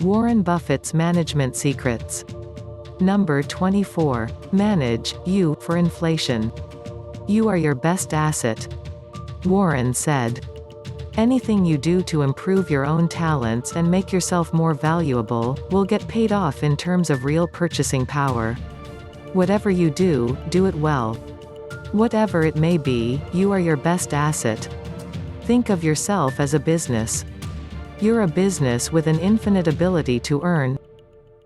Warren Buffett's Management Secrets. Number 24. Manage you for inflation. You are your best asset. Warren said. Anything you do to improve your own talents and make yourself more valuable, will get paid off in terms of real purchasing power. Whatever you do, do it well. Whatever it may be, you are your best asset. Think of yourself as a business. You're a business with an infinite ability to earn.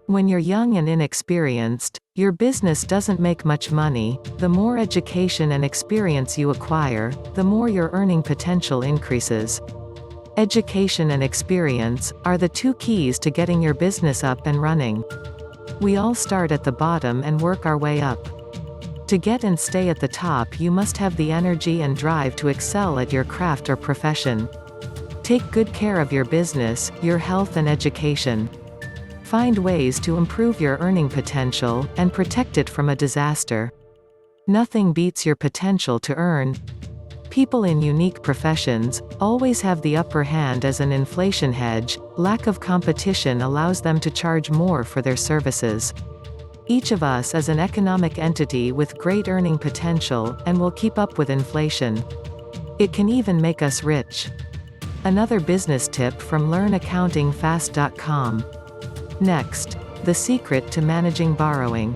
When you're young and inexperienced, your business doesn't make much money. The more education and experience you acquire, the more your earning potential increases. Education and experience are the two keys to getting your business up and running. We all start at the bottom and work our way up. To get and stay at the top, you must have the energy and drive to excel at your craft or profession. Take good care of your business, your health and education. Find ways to improve your earning potential, and protect it from a disaster. Nothing beats your potential to earn. People in unique professions always have the upper hand as an inflation hedge. Lack of competition allows them to charge more for their services. Each of us is an economic entity with great earning potential, and will keep up with inflation. It can even make us rich. Another business tip from LearnAccountingFast.com. Next, the secret to managing borrowing.